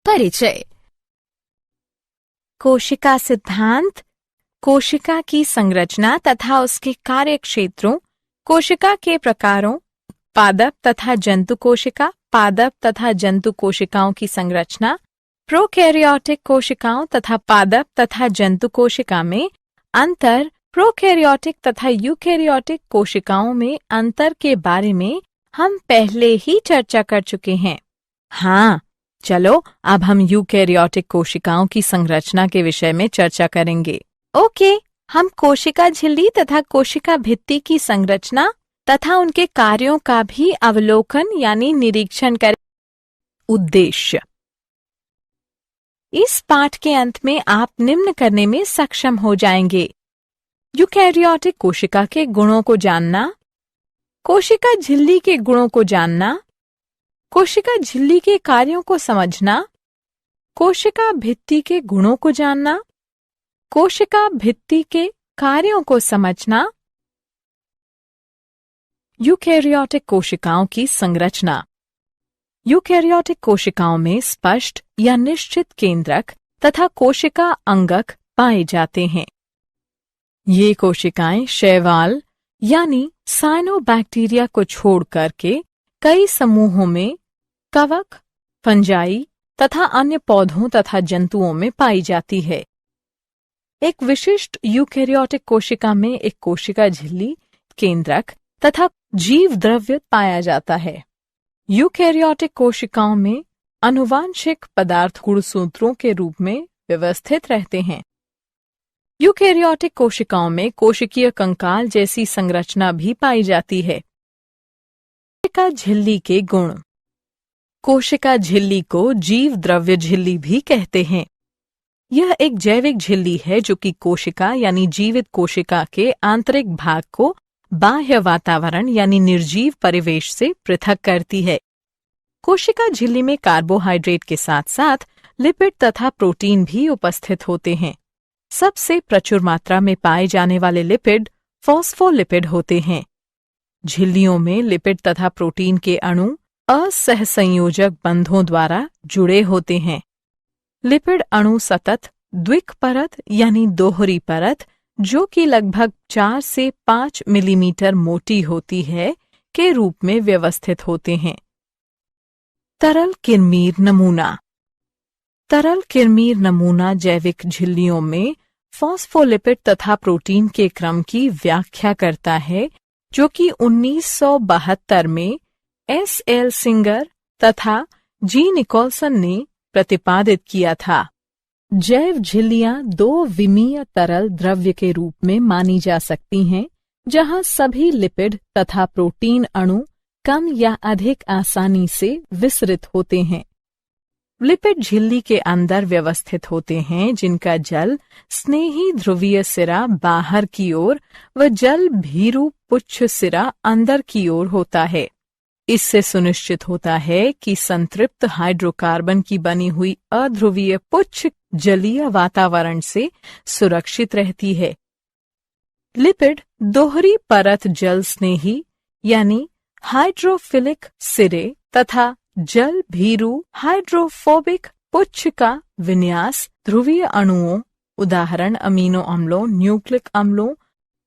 परिचय। कोशिका सिद्धांत, कोशिका की संरचना तथा उसके कार्य क्षेत्रों, कोशिका के प्रकारों, पादप तथा जंतु कोशिका, पादप तथा जंतु कोशिकाओं की संरचना, प्रोकैरियोटिक कोशिकाओं तथा पादप तथा जंतु कोशिका में अंतर, प्रोकैरियोटिक तथा यूकैरियोटिक कोशिकाओं में अंतर के बारे में हम पहले ही चर्चा कर चुके हैं। हाँ, चलो अब हम यूकैरियोटिक कोशिकाओं की संरचना के विषय में चर्चा करेंगे। ओके, हम कोशिका झिल्ली तथा कोशिका भित्ति की संरचना तथा उनके कार्यों का भी अवलोकन यानी निरीक्षण करें। उद्देश्य। इस पाठ के अंत में आप निम्न करने में सक्षम हो जाएंगे: यूकैरियोटिक कोशिका के गुणों को जानना, कोशिका झिल्ली के गुणों को जानना, कोशिका झिल्ली के कार्यों को समझना, कोशिका भित्ति के गुणों को जानना, कोशिका भित्ति के कार्यों को समझना। यूकैरियोटिक कोशिकाओं की संरचना। यूकैरियोटिक कोशिकाओं में स्पष्ट या निश्चित केंद्रक तथा कोशिका अंगक पाए जाते हैं। ये कोशिकाएं शैवाल यानी साइनोबैक्टीरिया को छोड़ करके कई समूहों में कवक, फंजाई तथा अन्य पौधों तथा जंतुओं में पाई जाती है। एक विशिष्ट यूकैरियोटिक कोशिका में एक कोशिका झिल्ली, केंद्रक तथा जीव द्रव्य पाया जाता है। यूकैरियोटिक कोशिकाओं में आनुवांशिक पदार्थ गुणसूत्रों के रूप में व्यवस्थित रहते हैं। यूकैरियोटिक कोशिकाओं में कोशिकीय कंकाल जैसी संरचना भी पाई जाती है। कोशिका झिल्ली के गुण। कोशिका झिल्ली को जीव द्रव्य झिल्ली भी कहते हैं। यह एक जैविक झिल्ली है जो कि कोशिका यानी जीवित कोशिका के आंतरिक भाग को बाह्य वातावरण यानी निर्जीव परिवेश से पृथक करती है। कोशिका झिल्ली में कार्बोहाइड्रेट के साथ साथ लिपिड तथा प्रोटीन भी उपस्थित होते हैं। सबसे प्रचुर मात्रा में पाए जाने वाले लिपिड फॉस्फोलिपिड होते हैं। झिल्लियों में लिपिड तथा प्रोटीन के अणु असहसंयोजक बंधों द्वारा जुड़े होते हैं। लिपिड अणु सतत द्विक यानी दोहरी परत जो कि लगभग 4 से 5 मिलीमीटर मोटी होती है के रूप में व्यवस्थित होते हैं। तरल किरमीर नमूना। तरल किरमीर नमूना जैविक झिल्लियों में फॉस्फोलिपिड तथा प्रोटीन के क्रम की व्याख्या करता है जो कि 1972 में S.L. सिंगर तथा जी निकोलसन ने प्रतिपादित किया था। जैव झिल्लियां 2 विमीय तरल द्रव्य के रूप में मानी जा सकती हैं, जहां सभी लिपिड तथा प्रोटीन अणु कम या अधिक आसानी से विसरित होते हैं। लिपिड झिल्ली के अंदर व्यवस्थित होते हैं जिनका जल स्नेही ध्रुवीय सिरा बाहर की ओर व जल भीरू पुच्छ सिरा अंदर की ओर होता है। इससे सुनिश्चित होता है कि संतृप्त हाइड्रोकार्बन की बनी हुई अध्रुवीय पुच्छ जलीय वातावरण से सुरक्षित रहती है। लिपिड दोहरी परत जल स्नेही यानी हाइड्रोफिलिक सिरे तथा जल भीरू हाइड्रोफोबिक पुच्छ का विन्यास ध्रुवीय अणुओं उदाहरण अमीनो अम्लों, न्यूक्लिक अम्लों,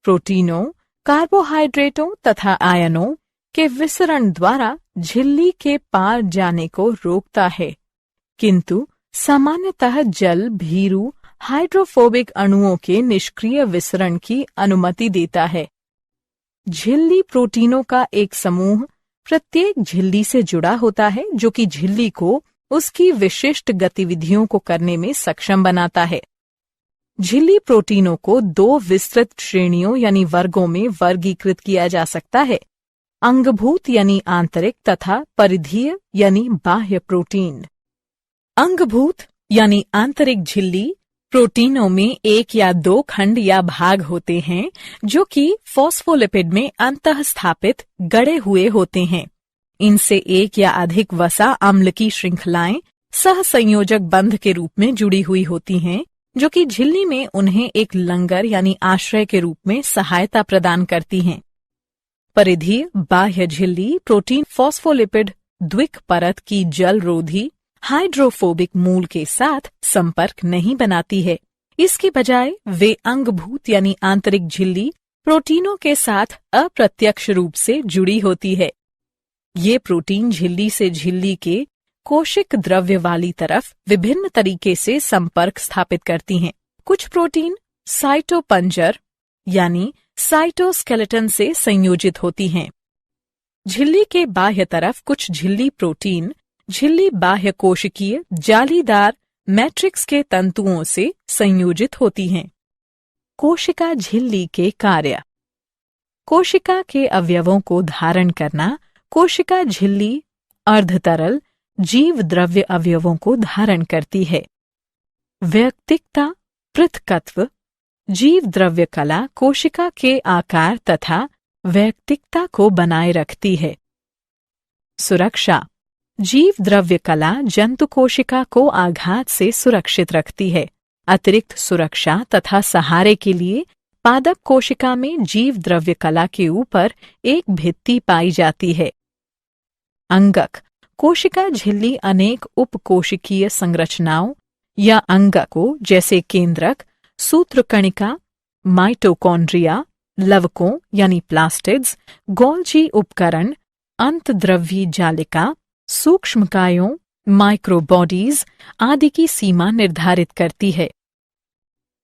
प्रोटीनों, कार्बोहाइड्रेटों तथा आयनों के विसरण द्वारा झिल्ली के पार जाने को रोकता है, किंतु सामान्यतः जल भीरू हाइड्रोफोबिक अणुओं के निष्क्रिय विसरण की अनुमति देता है। झिल्ली प्रोटीनों का एक समूह प्रत्येक झिल्ली से जुड़ा होता है जो कि झिल्ली को उसकी विशिष्ट गतिविधियों को करने में सक्षम बनाता है। झिल्ली प्रोटीनों को 2 विस्तृत श्रेणियों यानी वर्गों में वर्गीकृत किया जा सकता है: अंगभूत यानी आंतरिक तथा परिधीय यानी बाह्य प्रोटीन। अंगभूत यानी आंतरिक झिल्ली प्रोटीनों में 1 या 2 खंड या भाग होते हैं जो कि फॉस्फोलिपिड में अंतःस्थापित गड़े हुए होते हैं। इनसे 1 या अधिक वसा अम्ल की श्रृंखलाएं सहसंयोजक बंध के रूप में जुड़ी हुई होती हैं जो कि झिल्ली में उन्हें एक लंगर यानी आश्रय के रूप में सहायता प्रदान करती हैं। परिधीय बाह्य झिल्ली प्रोटीन फॉस्फोलिपिड द्विक परत की जल रोधी हाइड्रोफोबिक मूल के साथ संपर्क नहीं बनाती है। इसके बजाय वे अंगभूत यानी आंतरिक झिल्ली प्रोटीनों के साथ अप्रत्यक्ष रूप से जुड़ी होती है। ये प्रोटीन झिल्ली से झिल्ली के कोशिक द्रव्य वाली तरफ विभिन्न तरीके से संपर्क स्थापित करती हैं। कुछ प्रोटीन साइटोपंजर यानी साइटोस्केलेटन से संयोजित होती हैं। झिल्ली के बाह्य तरफ कुछ झिल्ली प्रोटीन झिल्ली बाह्य कोशिकीय जालीदार मैट्रिक्स के तंतुओं से संयोजित होती हैं। कोशिका झिल्ली के कार्य। कोशिका के अवयवों को धारण करना। कोशिका झिल्ली अर्धतरल जीव द्रव्य अवयवों को धारण करती है। वैयक्तिकता पृथकत्व। जीव द्रव्य कला कोशिका के आकार तथा वैयक्तिकता को बनाए रखती है। सुरक्षा। जीव द्रव्य कला जंतु कोशिका को आघात से सुरक्षित रखती है। अतिरिक्त सुरक्षा तथा सहारे के लिए पादप कोशिका में जीव द्रव्य कला के ऊपर एक भित्ति पाई जाती है। अंगक। कोशिका झिल्ली अनेक उपकोशिकीय संरचनाओं या अंगकों जैसे केंद्रक, सूत्रकणिका, माइटोकॉन्ड्रिया, लवकों यानी प्लास्टिड्स, गोल्जी उपकरण, अंतद्रव्यी जालिका, सूक्ष्मकायों, माइक्रोबॉडीज आदि की सीमा निर्धारित करती है।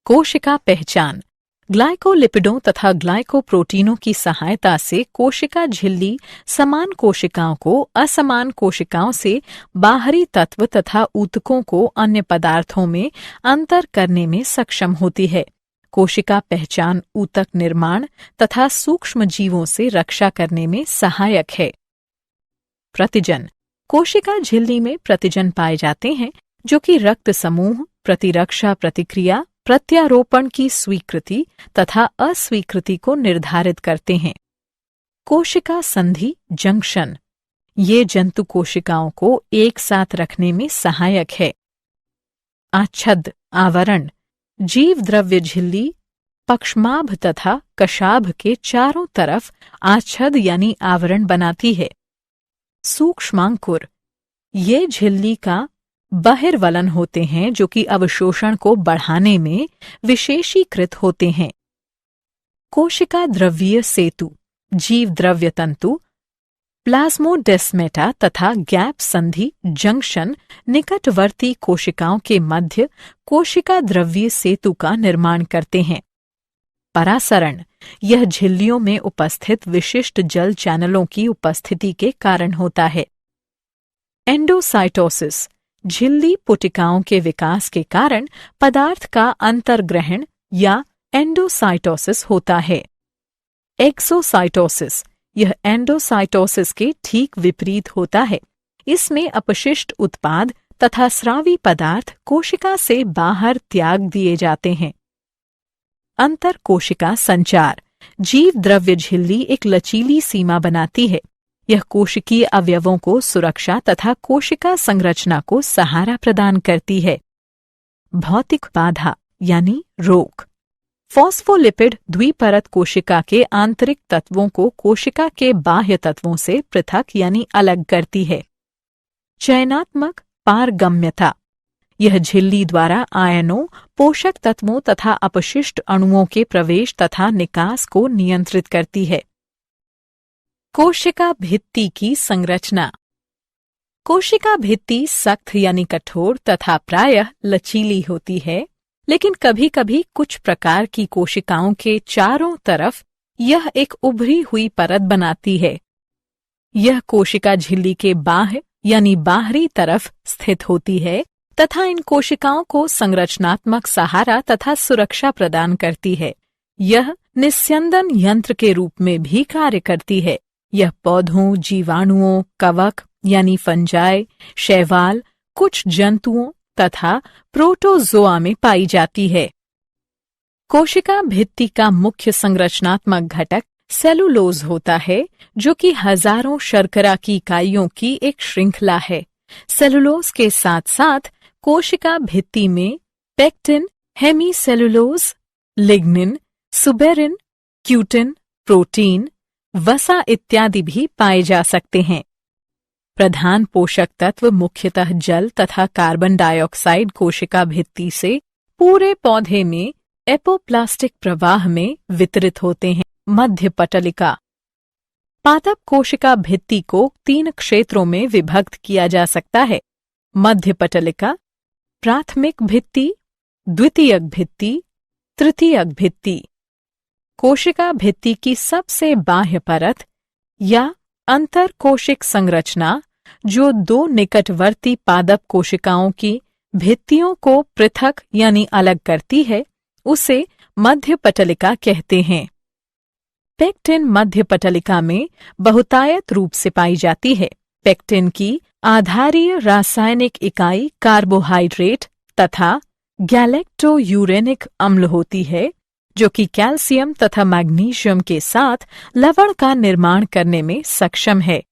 कोशिका पहचान। ग्लाइकोलिपिडों तथा ग्लाइकोप्रोटीनों की सहायता से कोशिका झिल्ली समान कोशिकाओं को असमान कोशिकाओं से बाहरी तत्व तथा ऊतकों को अन्य पदार्थों में अंतर करने में सक्षम होती है। कोशिका पहचान ऊतक निर्माण तथा सूक्ष्म जीवों से रक्षा करने में सहायक है। प्रतिजन। कोशिका झिल्ली में प्रतिजन पाए जाते हैं जो कि रक्त समूह, प्रतिरक्षा प्रतिक्रिया, प्रत्यारोपण की स्वीकृति तथा अस्वीकृति को निर्धारित करते हैं। कोशिका संधि जंक्शन। ये जंतु कोशिकाओं को एक साथ रखने में सहायक है। आच्छद आवरण। जीव द्रव्य झिल्ली पक्षमाभ तथा कशाभ के चारों तरफ आच्छद यानी आवरण बनाती है। सूक्ष्मांकुर। ये झिल्ली का बहिर्वलन होते हैं जो कि अवशोषण को बढ़ाने में विशेषीकृत होते हैं। कोशिका द्रव्यीय सेतु। जीव द्रव्य तंतु प्लाज्मोडेस्मेटा तथा गैप संधि जंक्शन निकटवर्ती कोशिकाओं के मध्य कोशिका द्रव्यीय सेतु का निर्माण करते हैं। परासरण। यह झिल्लियों में उपस्थित विशिष्ट जल चैनलों की उपस्थिति के कारण होता है। एंडोसाइटोसिस। झिल्ली पुटिकाओं के विकास के कारण पदार्थ का अंतर्ग्रहण या एंडोसाइटोसिस होता है। एक्सोसाइटोसिस। यह एंडोसाइटोसिस के ठीक विपरीत होता है। इसमें अपशिष्ट उत्पाद तथा स्रावी पदार्थ कोशिका से बाहर त्याग दिए जाते हैं। अंतर कोशिका संचार। जीव द्रव्य झिल्ली एक लचीली सीमा बनाती है। यह कोशिकीय अवयवों को सुरक्षा तथा कोशिका संरचना को सहारा प्रदान करती है। भौतिक बाधा यानी रोक। फॉस्फोलिपिड द्विपरत कोशिका के आंतरिक तत्वों को कोशिका के बाह्य तत्वों से पृथक यानी अलग करती है। चयनात्मक पारगम्यता। यह झिल्ली द्वारा आयनों, पोषक तत्वों तथा अपशिष्ट अणुओं के प्रवेश तथा निकास को नियंत्रित करती है। कोशिका भित्ति की संरचना। कोशिका भित्ति सख्त यानी कठोर तथा प्रायः लचीली होती है, लेकिन कभी कभी कुछ प्रकार की कोशिकाओं के चारों तरफ यह एक उभरी हुई परत बनाती है। यह कोशिका झिल्ली के बाह्य यानी बाहरी तरफ स्थित होती है तथा इन कोशिकाओं को संरचनात्मक सहारा तथा सुरक्षा प्रदान करती है। यह निस्यंदन यंत्र के रूप में भी कार्य करती है। यह पौधों, जीवाणुओं, कवक यानी फंजाई, शैवाल, कुछ जंतुओं तथा प्रोटोजोआ में पाई जाती है। कोशिका भित्ति का मुख्य संरचनात्मक घटक सेलुलोज होता है, जो कि हजारों शर्करा की इकाइयों की एक श्रृंखला है। सेलुलोज के साथ साथ कोशिका भित्ति में pectin, hemicellulose, lignin, suberin, cutin, protein, वसा इत्यादि भी पाए जा सकते हैं। प्रधान पोषक तत्व मुख्यतः जल तथा कार्बन डाइऑक्साइड कोशिका भित्ति से पूरे पौधे में एपोप्लास्टिक प्रवाह में वितरित होते हैं। मध्य पटलिका। पादप कोशिका भित्ति को 3 क्षेत्रों में विभक्त किया जा सकता है। मध्य पटलिका, प्राथमिक भित्ति, द्वितीयक भित्ति, तृतीयक भित्ति। कोशिका भित्ति की सबसे बाह्य परत या अंतरकोशिक संरचना, जो 2 निकटवर्ती पादप कोशिकाओं की भित्तियों को पृथक यानी अलग करती है, उसे मध्य पटलिका कहते हैं। पेक्टिन मध्य पटलिका में बहुतायत रूप से पाई जाती है। पेक्टिन की आधारीय रासायनिक इकाई कार्बोहाइड्रेट तथा गैलेक्टोयूरेनिक अम्ल होती है, जो कि कैल्शियम तथा मैग्नीशियम के साथ लवण का निर्माण करने में सक्षम है।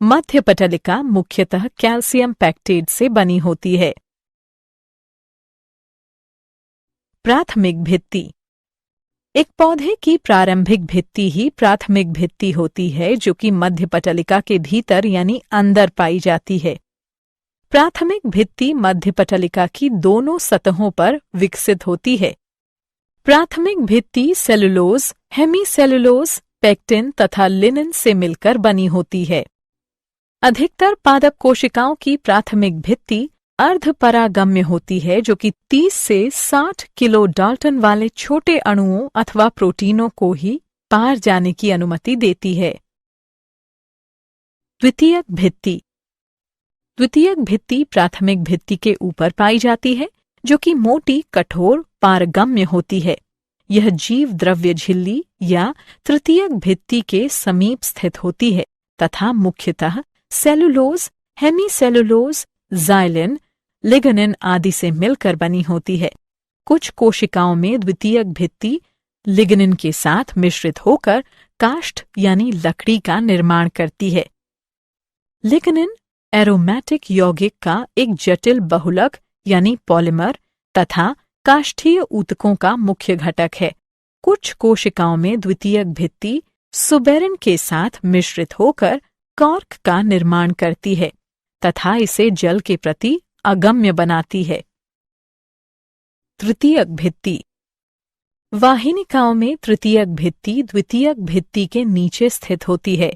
मध्य पटलिका मुख्यतः कैल्शियम पेक्टेट से बनी होती है। प्राथमिक भित्ति। एक पौधे की प्रारंभिक भित्ति ही प्राथमिक भित्ति होती है, जो कि मध्य पटलिका के भीतर यानी अंदर पाई जाती है। प्राथमिक भित्ति मध्य पटलिका की दोनों सतहों पर विकसित होती है। प्राथमिक भित्ति सेलुलोज, हेमीसेलुलोज, पेक्टिन तथा लिनिन से मिलकर बनी होती है। अधिकतर पादप कोशिकाओं की प्राथमिक भित्ति अर्धपरागम्य होती है, जो कि 30 से 60 किलो डाल्टन वाले छोटे अणुओं अथवा प्रोटीनों को ही पार जाने की अनुमति देती है। द्वितीयक भित्ति। द्वितीयक भित्ति प्राथमिक भित्ति के ऊपर पाई जाती है, जो कि मोटी, कठोर, पारगम्य होती है। यह जीव द्रव्य झिल्ली या तृतीयक भित्ति के समीप स्थित होती है तथा मुख्यतः सेलुलोज, हेमीसेलुलोज, जाइलिन, लिग्निन आदि से मिलकर बनी होती है। कुछ कोशिकाओं में द्वितीयक भित्ति लिग्निन के साथ मिश्रित होकर काष्ठ यानी लकड़ी का निर्माण करती है। लिग्निन एरोमेटिक यौगिक का एक जटिल बहुलक यानी पॉलीमर तथा काष्ठीय ऊतकों का मुख्य घटक है। कुछ कोशिकाओं में द्वितीयक भित्ति सुबेरिन के साथ मिश्रित होकर कॉर्क का निर्माण करती है तथा इसे जल के प्रति अगम्य बनाती है। तृतीयक भित्ति। वाहिनिकाओं में तृतीयक भित्ति द्वितीयक भित्ति के नीचे स्थित होती है।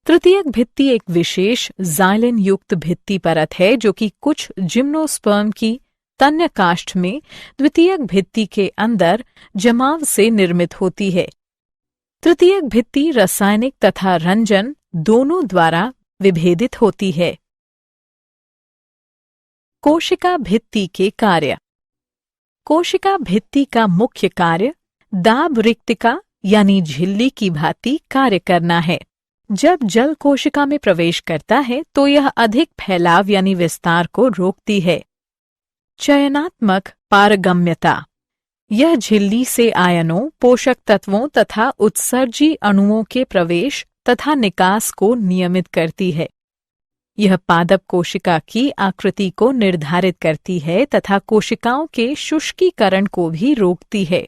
तृतीयक भित्ति एक विशेष जाइलिन युक्त भित्ति परत है, जो कि कुछ जिम्नोस्पर्म की तन्य काष्ठ में द्वितीयक भित्ति के अंदर जमाव से निर्मित होती है। तृतीयक भित्ति रासायनिक तथा रंजन दोनों द्वारा विभेदित होती है। कोशिका भित्ति के कार्य। कोशिका भित्ति का मुख्य कार्य दाब रिक्तिका यानी झिल्ली की भांति कार्य करना है। जब जल कोशिका में प्रवेश करता है तो यह अधिक फैलाव यानी विस्तार को रोकती है। चयनात्मक पारगम्यता। यह झिल्ली से आयनों, पोषक तत्वों तथा उत्सर्जी अणुओं के प्रवेश तथा निकास को नियमित करती है। यह पादप कोशिका की आकृति को निर्धारित करती है तथा कोशिकाओं के शुष्कीकरण को भी रोकती है।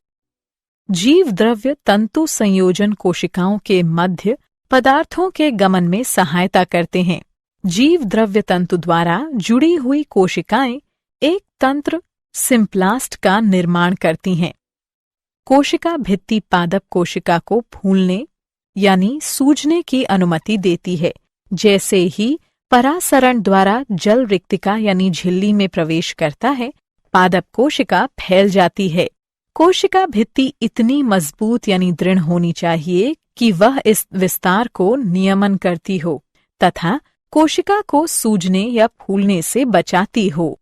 जीव द्रव्य तंतु संयोजन कोशिकाओं के मध्य पदार्थों के गमन में सहायता करते हैं। जीव द्रव्य तंतु द्वारा जुड़ी हुई कोशिकाएं एक तंत्र सिम्प्लास्ट का निर्माण करती हैं। कोशिका भित्ति पादप कोशिका को फूलने यानी सूजने की अनुमति देती है। जैसे ही परासरण द्वारा जल रिक्तिका यानी झिल्ली में प्रवेश करता है, पादप कोशिका फैल जाती है। कोशिका भित्ति इतनी मजबूत यानी दृढ़ होनी चाहिए कि वह इस विस्तार को नियमन करती हो तथा कोशिका को सूजने या फूलने से बचाती हो।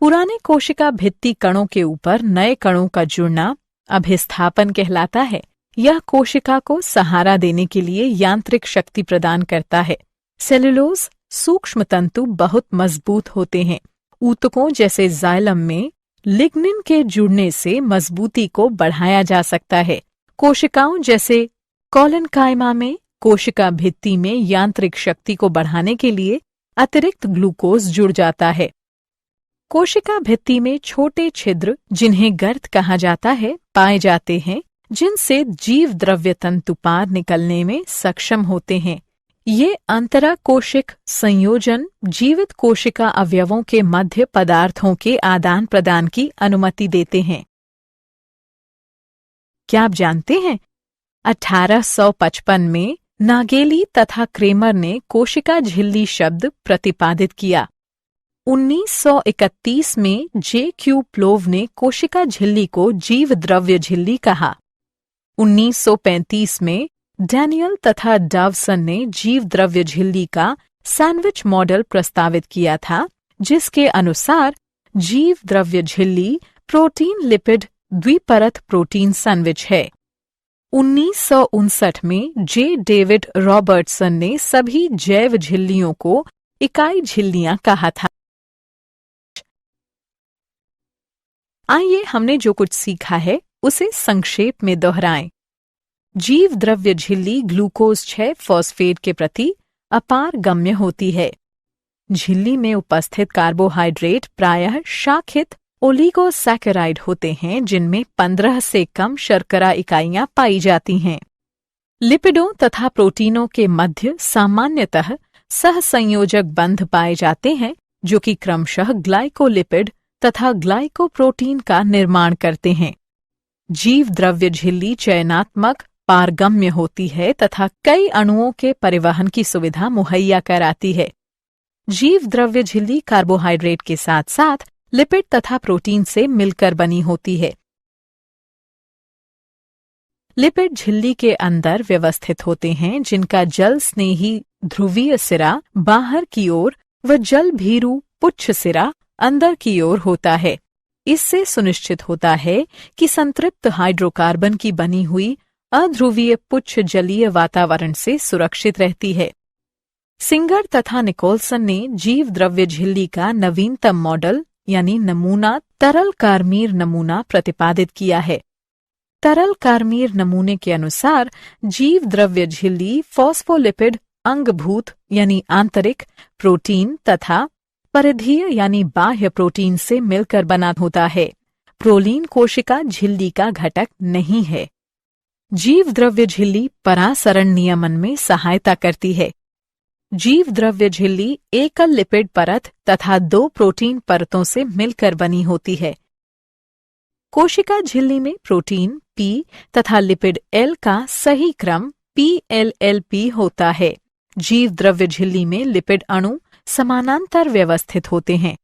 पुराने कोशिका भित्ति कणों के ऊपर नए कणों का जुड़ना अभिस्थापन कहलाता है। यह कोशिका को सहारा देने के लिए यांत्रिक शक्ति प्रदान करता है। सेलुलोज सूक्ष्म तंतु बहुत मजबूत होते हैं। ऊतकों जैसे जाइलम में लिग्निन के जुड़ने से मजबूती को बढ़ाया जा सकता है। कोशिकाओं जैसे कोलेनकाइमा में कोशिका भित्ति में यांत्रिक शक्ति को बढ़ाने के लिए अतिरिक्त ग्लूकोज जुड़ जाता है। कोशिका भित्ति में छोटे छिद्र, जिन्हें गर्त कहा जाता है, पाए जाते हैं, जिनसे जीव द्रव्य तंतु पार निकलने में सक्षम होते हैं। ये अंतराकोशिक संयोजन जीवित कोशिका अवयवों के मध्य पदार्थों के आदान प्रदान की अनुमति देते हैं। क्या आप जानते हैं 1855 में नागेली तथा क्रेमर ने कोशिका झिल्ली शब्द प्रतिपादित किया। 1931 में J.Q. प्लोव ने कोशिका झिल्ली को जीव द्रव्य झिल्ली कहा। 1935 में डैनियल तथा डावसन ने जीव द्रव्य झिल्ली का सैंडविच मॉडल प्रस्तावित किया था, जिसके अनुसार जीव द्रव्य झिल्ली प्रोटीन लिपिड द्विपरत प्रोटीन सैंडविच है। 1959 में जे. डेविड रॉबर्टसन ने सभी जैव झिल्लियों को इकाई झिल्लियां कहा था। आइए हमने जो कुछ सीखा है उसे संक्षेप में दोहराएं। जीव द्रव्य झिल्ली ग्लूकोज 6 फॉस्फेट के प्रति अपार गम्य होती है। झिल्ली में उपस्थित कार्बोहाइड्रेट प्रायः शाखित ओलिगोसैकेराइड होते हैं, जिनमें 15 से कम शर्करा इकाइयां पाई जाती हैं। लिपिडों तथा प्रोटीनों के मध्य सामान्यतः सहसंयोजक बंध पाए जाते हैं, जो कि क्रमशः ग्लाइकोलिपिड तथा ग्लाइकोप्रोटीन का निर्माण करते हैं। जीव द्रव्य झिल्ली चयनात्मक पारगम्य होती है तथा कई अणुओं के परिवहन की सुविधा मुहैया कराती है। जीव द्रव्य झिल्ली कार्बोहाइड्रेट के साथ साथ लिपिड तथा प्रोटीन से मिलकर बनी होती है। लिपिड झिल्ली के अंदर व्यवस्थित होते हैं, जिनका जल स्नेही ध्रुवीय सिरा बाहर की ओर व जल भीरू पुच्छ सिरा अंदर की ओर होता है। इससे सुनिश्चित होता है कि संतृप्त हाइड्रोकार्बन की बनी हुई अध्रुवीय पुच्छ जलीय वातावरण से सुरक्षित रहती है। सिंगर तथा निकोलसन ने जीव द्रव्य झिल्ली का नवीनतम मॉडल यानी नमूना तरल कार्मीर नमूना प्रतिपादित किया है। तरल कार्मीर नमूने के अनुसार जीव द्रव्य झिल्ली फॉस्फोलिपिड अंगभूत यानी आंतरिक प्रोटीन तथा परिधीय यानी बाह्य प्रोटीन से मिलकर बना होता है। प्रोलीन कोशिका झिल्ली का घटक नहीं है। जीव द्रव्य झिल्ली परासरण नियमन में सहायता करती है। जीव द्रव्य झिल्ली एकल लिपिड परत तथा 2 प्रोटीन परतों से मिलकर बनी होती है। कोशिका झिल्ली में प्रोटीन P तथा लिपिड L का सही क्रम PLLP होता है। जीव द्रव्य झिल्ली में लिपिड अणु समानांतर व्यवस्थित होते हैं।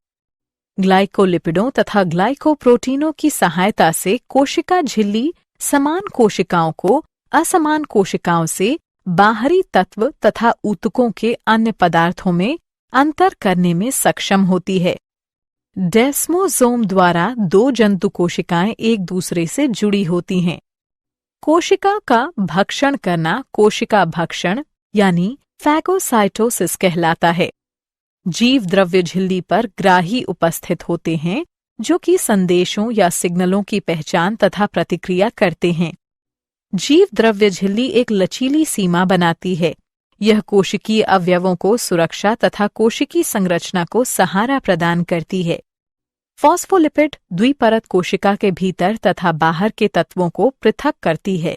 ग्लाइकोलिपिडों तथा ग्लाइकोप्रोटीनों की सहायता से कोशिका झिल्ली समान कोशिकाओं को असमान कोशिकाओं से बाहरी तत्व तथा ऊतकों के अन्य पदार्थों में अंतर करने में सक्षम होती है। डेस्मोसोम द्वारा 2 जंतु कोशिकाएं एक दूसरे से जुड़ी होती हैं। कोशिका का भक्षण करना कोशिका भक्षण यानी फैगोसाइटोसिस कहलाता है। जीव द्रव्य झिल्ली पर ग्राही उपस्थित होते हैं, जो कि संदेशों या सिग्नलों की पहचान तथा प्रतिक्रिया करते हैं। जीव द्रव्य झिल्ली एक लचीली सीमा बनाती है। यह कोशिकीय अवयवों को सुरक्षा तथा कोशिकीय संरचना को सहारा प्रदान करती है। फॉस्फोलिपिड द्विपरत कोशिका के भीतर तथा बाहर के तत्वों को पृथक करती है।